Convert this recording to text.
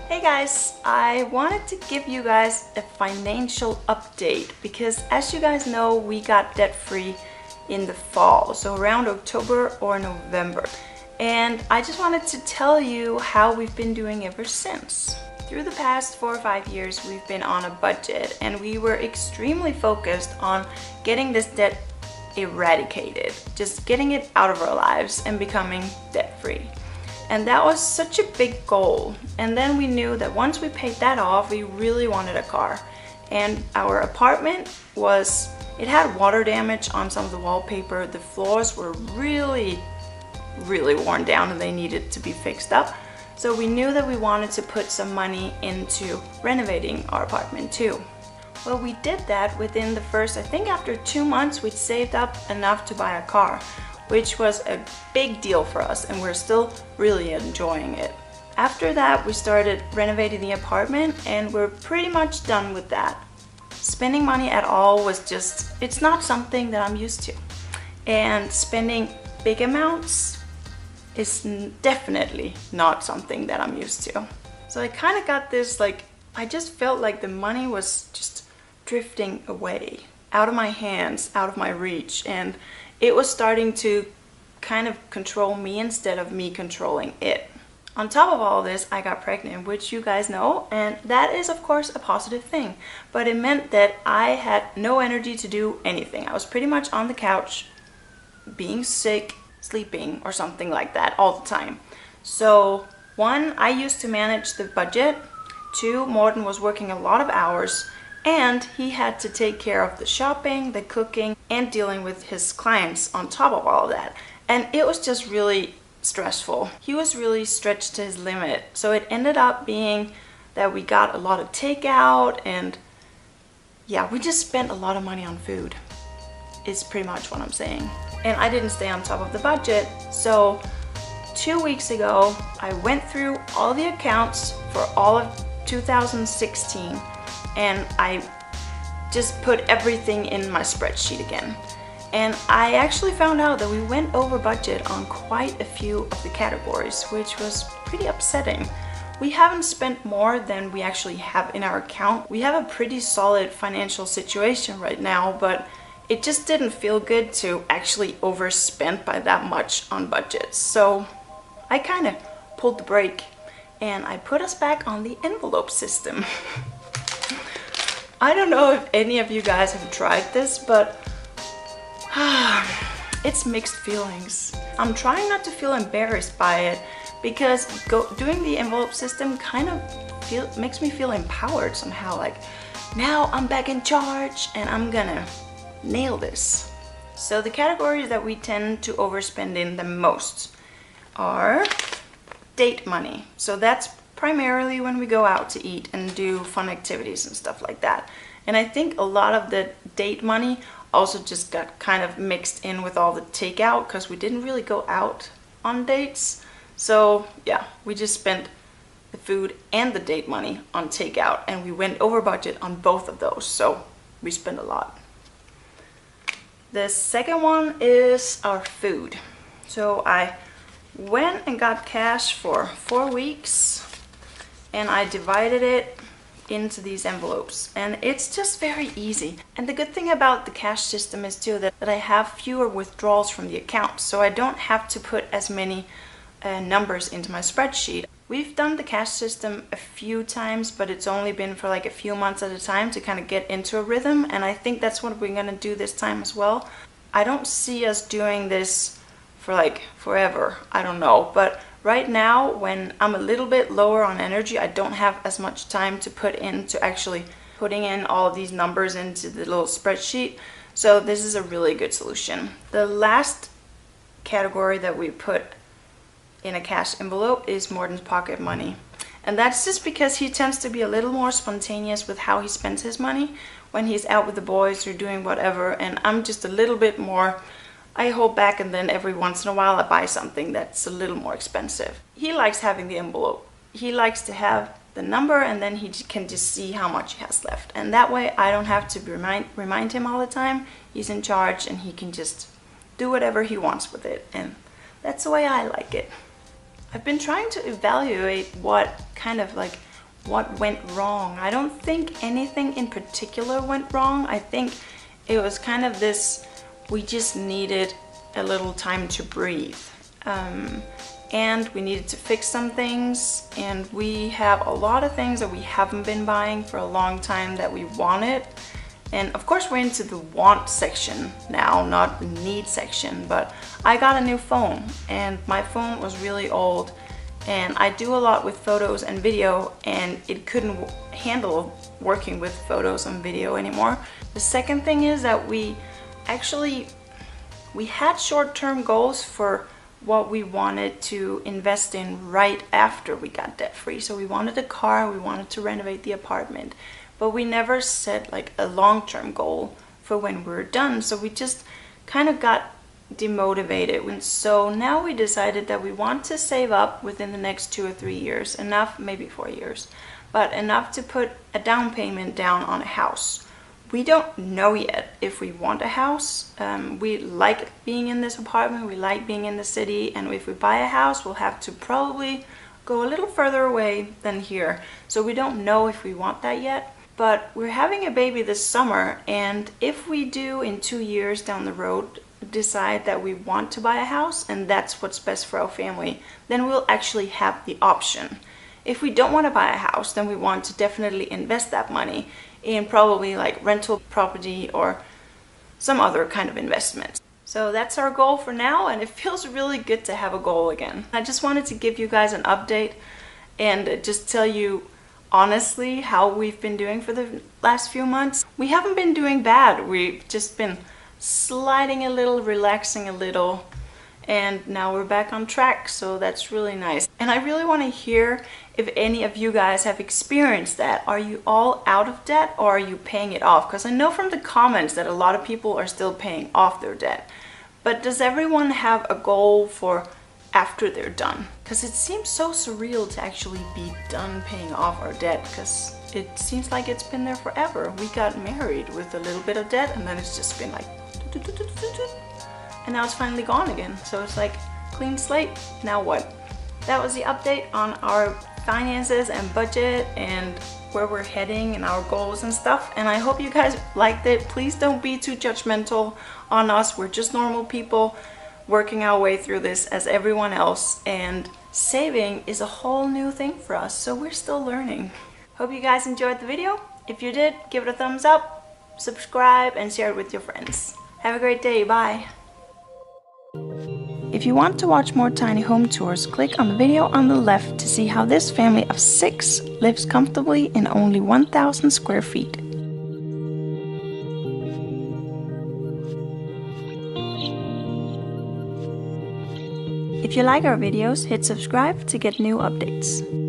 Hey guys, I wanted to give you guys a financial update because as you guys know, we got debt free in the fall, so around October or November. And I just wanted to tell you how we've been doing ever since. Through the past 4 or 5 years, we've been on a budget and we were extremely focused on getting this debt eradicated, just getting it out of our lives and becoming debt free. And that was such a big goal. And then we knew that once we paid that off, we really wanted a car. And our apartment it had water damage on some of the wallpaper. The floors were really worn down and they needed to be fixed up. So we knew that we wanted to put some money into renovating our apartment too. Well, we did that within the first, I think after 2 months, we'd saved up enough to buy a car, which was a big deal for us and we're still really enjoying it. After that, we started renovating the apartment and we're pretty much done with that. Spending money at all it's not something that I'm used to. And spending big amounts is definitely not something that I'm used to. So I kind of got this, I just felt like the money was just drifting away, out of my hands, out of my reach, and it was starting to kind of control me instead of me controlling it. On top of all this, I got pregnant, which you guys know, and that is of course a positive thing, but it meant that I had no energy to do anything. I was pretty much on the couch, being sick, sleeping, or something like that all the time. So 1, I used to manage the budget. 2, Morten was working a lot of hours, and he had to take care of the shopping, the cooking, and dealing with his clients on top of all of that. And it was just really stressful. He was really stretched to his limit. So it ended up being that we got a lot of takeout and yeah, we just spent a lot of money on food. Is pretty much what I'm saying. And I didn't stay on top of the budget. So 2 weeks ago, I went through all the accounts for all of 2016 and I just put everything in my spreadsheet again. And I actually found out that we went over budget on quite a few of the categories, which was pretty upsetting. We haven't spent more than we actually have in our account. We have a pretty solid financial situation right now, but it just didn't feel good to actually overspend by that much on budgets. So I kind of pulled the brake and I put us back on the envelope system. I don't know if any of you guys have tried this, but it's mixed feelings. I'm trying not to feel embarrassed by it because doing the envelope system kind of makes me feel empowered somehow, like now I'm back in charge and I'm gonna nail this. So the categories that we tend to overspend in the most are date money. So that's primarily when we go out to eat and do fun activities and stuff like that. And I think a lot of the date money also just got kind of mixed in with all the takeout because we didn't really go out on dates. So yeah, we just spent the food and the date money on takeout and we went over budget on both of those. So we spent a lot. The second one is our food. So I went and got cash for 4 weeks and I divided it into these envelopes and it's just very easy. And the good thing about the cash system is too that I have fewer withdrawals from the account, so I don't have to put as many numbers into my spreadsheet. We've done the cash system a few times, but it's only been for like a few months at a time to kind of get into a rhythm, and I think that's what we're gonna do this time as well. I don't see us doing this for like forever, I don't know, but right now when I'm a little bit lower on energy, I don't have as much time to put into actually putting in all of these numbers into the little spreadsheet, so this is a really good solution. The last category that we put in a cash envelope is Morten's pocket money. And that's just because he tends to be a little more spontaneous with how he spends his money when he's out with the boys or doing whatever, and I'm just a little bit more, I hold back and then every once in a while I buy something that's a little more expensive. He likes having the envelope. He likes to have the number and then he can just see how much he has left. And that way I don't have to remind him all the time. He's in charge and he can just do whatever he wants with it. And that's the way I like it. I've been trying to evaluate what kind of like what went wrong. I don't think anything in particular went wrong. I think it was kind of this, we just needed a little time to breathe. And we needed to fix some things, and we have a lot of things that we haven't been buying for a long time that we wanted. And of course we're into the want section now, not the need section, but I got a new phone and my phone was really old, and I do a lot with photos and video, and it couldn't handle working with photos and video anymore. The second thing is that we had short-term goals for what we wanted to invest in right after we got debt free. So we wanted a car, we wanted to renovate the apartment, but we never set like a long-term goal for when we were done. So we just kind of got demotivated. And so now we decided that we want to save up within the next 2 or 3 years, enough, maybe 4 years, but enough to put a down payment down on a house. We don't know yet if we want a house. We like being in this apartment, we like being in the city, and if we buy a house, we'll have to probably go a little further away than here. So we don't know if we want that yet, but we're having a baby this summer, and if we do in 2 years down the road decide that we want to buy a house and that's what's best for our family, then we'll actually have the option. If we don't want to buy a house, then we want to definitely invest that money in probably like rental property or some other kind of investment. So that's our goal for now, and it feels really good to have a goal again. I just wanted to give you guys an update and just tell you honestly how we've been doing for the last few months. We haven't been doing bad. We've just been sliding a little, relaxing a little, and now we're back on track, so that's really nice. And I really want to hear if any of you guys have experienced that. Are you all out of debt, or are you paying it off? Because I know from the comments that a lot of people are still paying off their debt. But does everyone have a goal for after they're done? Because it seems so surreal to actually be done paying off our debt, because it seems like it's been there forever. We got married with a little bit of debt, and then it's just been like and now it's finally gone again. So it's like clean slate, now what? That was the update on our finances and budget and where we're heading and our goals and stuff, and I hope you guys liked it. Please don't be too judgmental on us. We're just normal people working our way through this as everyone else, and saving is a whole new thing for us, so we're still learning. Hope you guys enjoyed the video. If you did, give it a thumbs up, subscribe, and share it with your friends. Have a great day. Bye. If you want to watch more tiny home tours, click on the video on the left to see how this family of 6 lives comfortably in only 1,000 square feet. If you like our videos, hit subscribe to get new updates.